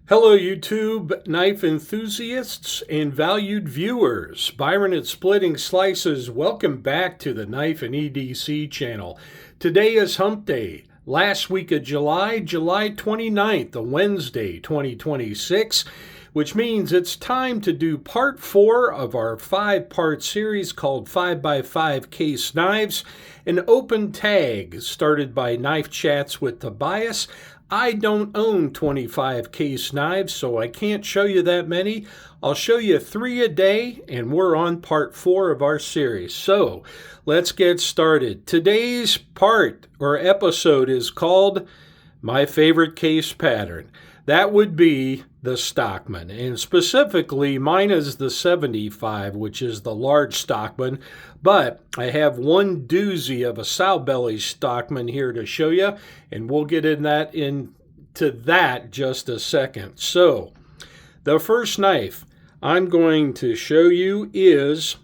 Hello, YouTube knife enthusiasts and valued viewers. Byron at Splitting Slices. Welcome back to the Knife and EDC channel. Today is Hump Day. Last week of July 29th, a Wednesday, 2026, which means it's time to do part 4 of our 5-part series called 5x5 Case Knives, an open tag started by Knife Chats with Tobias. I don't own 25 case knives, so I can't show you that many. I'll show you 3 a day, and we're on part 4 of our series. So let's get started. Today's part or episode is called My Favorite Case Pattern. That would be the Stockman, and specifically mine is the 75, which is the Large Stockman, but I have one doozy of a sow belly Stockman here to show you, and we'll get into that just a second. So the first knife I'm going to show you is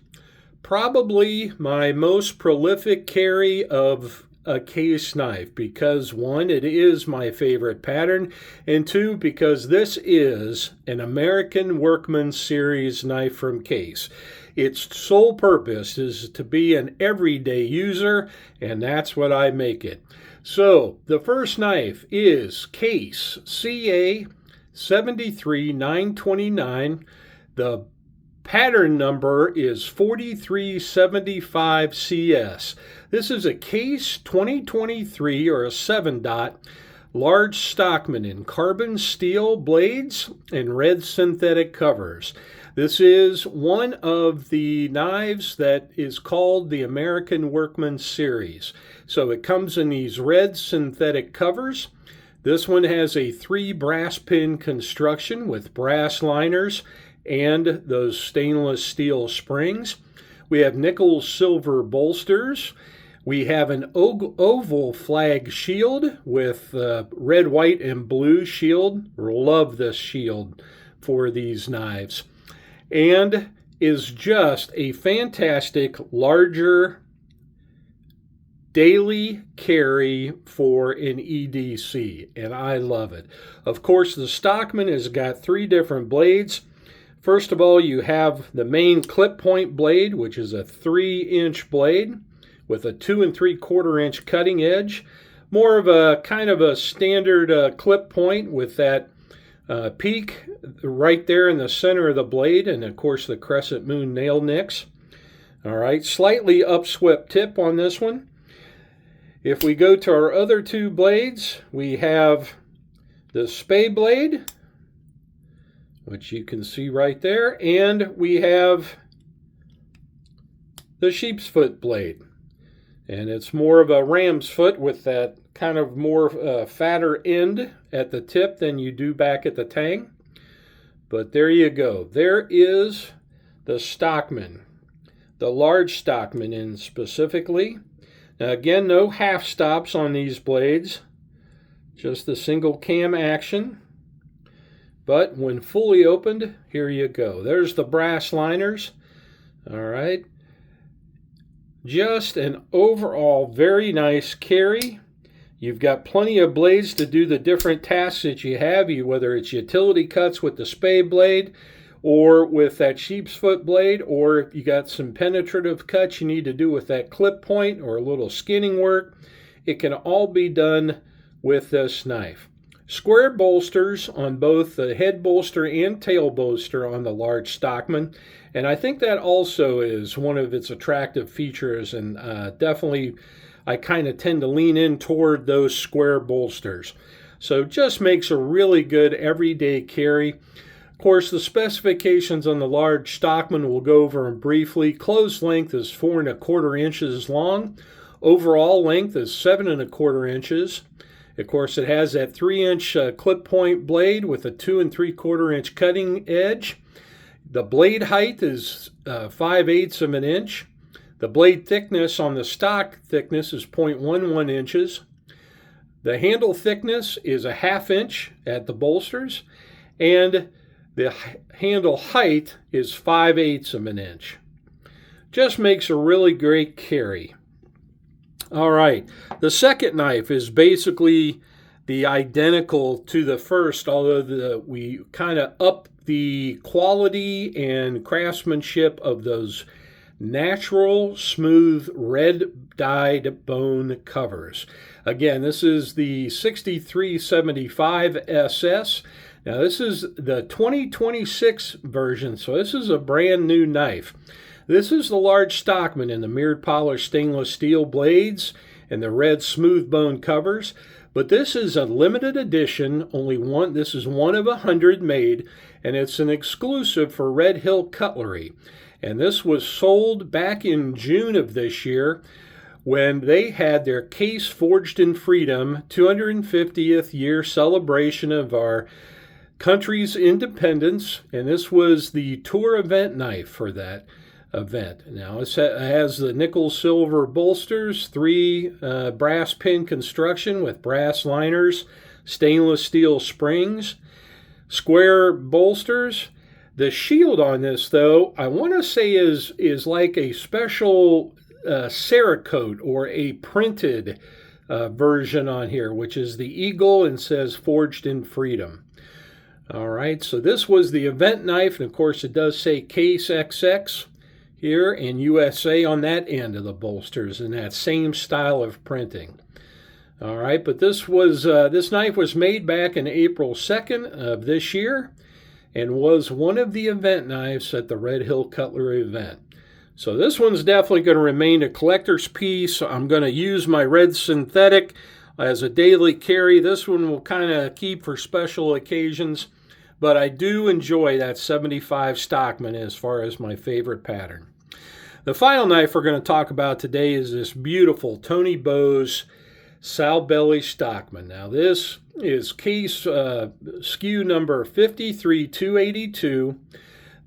probably my most prolific carry of a case knife because 1, it is my favorite pattern, and 2, because this is an American Workman Series knife from Case. Its sole purpose is to be an everyday user, and that's what I make it. So the first knife is Case CA73929. The pattern number is 4375CS. This is a Case 2023 or a 7-dot Large Stockman in carbon steel blades and red synthetic covers. This is one of the knives that is called the American Workman Series. So it comes in these red synthetic covers. This one has a 3 brass pin construction with brass liners and those stainless steel springs. We have nickel silver bolsters. We have an oval flag shield with red, white, and blue shield. Love this shield for these knives. And is just a fantastic larger daily carry for an EDC, and I love it. Of course, the Stockman has got 3 different blades. First of all, you have the main clip point blade, which is a 3-inch blade with a 2 3/4 inch cutting edge. More of a kind of a standard clip point with that peak right there in the center of the blade, and of course the crescent moon nail nicks. All right, slightly upswept tip on this one. If we go to our other 2 blades, we have the spay blade, which you can see right there, and we have the sheep's foot blade. And it's more of a ram's foot with that kind of more fatter end at the tip than you do back at the tang. But there you go. There is the Stockman, the Large Stockman in specifically. Now again, no half stops on these blades, just the single cam action. But when fully opened, here you go. There's the brass liners. All right. Just an overall very nice carry. You've got plenty of blades to do the different tasks that you have, whether it's utility cuts with the spay blade or with that sheep's foot blade, or if you got some penetrative cuts you need to do with that clip point or a little skinning work. It can all be done with this knife. Square bolsters on both the head bolster and tail bolster on the Large Stockman, and I think that also is one of its attractive features, and definitely I kind of tend to lean in toward those square bolsters. So just makes a really good everyday carry. Of course, the specifications on the Large Stockman we'll go over them briefly. Closed length is 4 1/4 inches long. Overall length is 7 1/4 inches. Of course, it has that 3-inch clip point blade with a 2 3/4 inch cutting edge. The blade height is 5/8 of an inch. The blade thickness on the stock thickness is 0.11 inches. The handle thickness is a 1/2 inch at the bolsters, and the handle height is 5/8 of an inch. Just makes a really great carry. All right, the second knife is basically the identical to the first, although we kind of up the quality and craftsmanship of those natural, smooth, red dyed bone covers. Again, this is the 6375 SS. Now, this is the 2026 version, so this is a brand new knife. This is the Large Stockman in the mirrored polished stainless steel blades and the red smooth bone covers. But this is a limited edition, only one. This is one of 100 made, and it's an exclusive for Red Hill Cutlery. And this was sold back in June of this year when they had their Case Forged in Freedom 250th year celebration of our country's independence. And this was the tour event knife for that event. Now it has the nickel silver bolsters, 3 brass pin construction with brass liners, stainless steel springs, square bolsters. The shield on this, though, I want to say is like a special ceracote or a printed version on here, which is the eagle and says Forged in Freedom. All right, so this was the event knife, and of course it does say Case XX here and USA on that end of the bolsters in that same style of printing. All right, but this knife was made back in April 2nd of this year and was one of the event knives at the Red Hill Cutlery event. So this one's definitely going to remain a collector's piece. I'm going to use my red synthetic as a daily carry. This one will kind of keep for special occasions, but I do enjoy that 75 Stockman as far as my favorite pattern. The final knife we're going to talk about today is this beautiful Tony Bose Sow Belly Stockman. Now this is case SKU number 53282.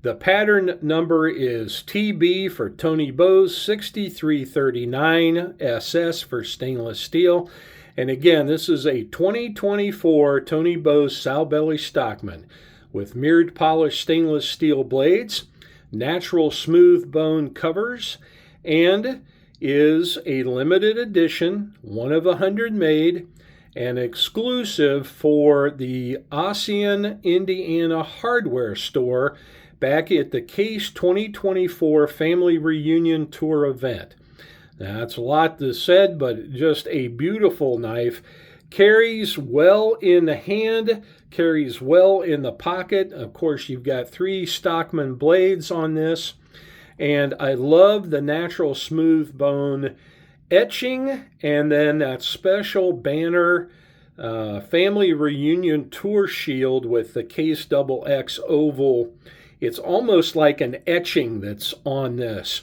The pattern number is TB for Tony Bose 6339 SS for stainless steel. And again, this is a 2024 Tony Bose Sow Belly Stockman with mirrored polished stainless steel blades, natural smooth bone covers, and is a limited edition, one of 100 made, and exclusive for the Ossian, Indiana hardware store back at the Case 2024 Family Reunion Tour event. Now, that's a lot to said, but just a beautiful knife. Carries well in the hand, carries well in the pocket. Of course, you've got 3 Stockman blades on this. And I love the natural smooth bone etching, and then that special banner Family Reunion Tour shield with the Case XX oval. It's almost like an etching that's on this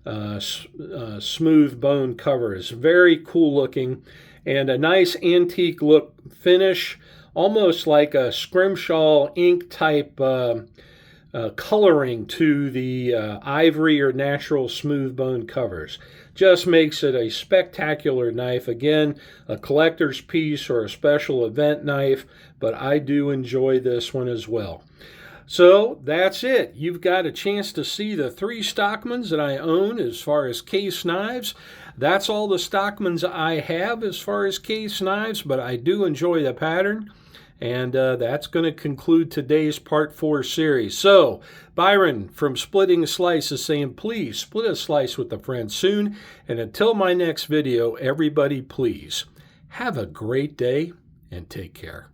smooth bone cover. It's very cool looking and a nice antique look finish, almost like a scrimshaw ink type coloring to the ivory or natural smooth bone covers. Just makes it a spectacular knife. Again, a collector's piece or a special event knife, but I do enjoy this one as well. So that's it. You've got a chance to see the 3 Stockmans that I own as far as case knives. That's all the Stockmans I have as far as case knives, but I do enjoy the pattern. And that's going to conclude today's Part 4 series. So, Byron from Splitting a Slice is saying, please split a slice with a friend soon. And until my next video, everybody please have a great day and take care.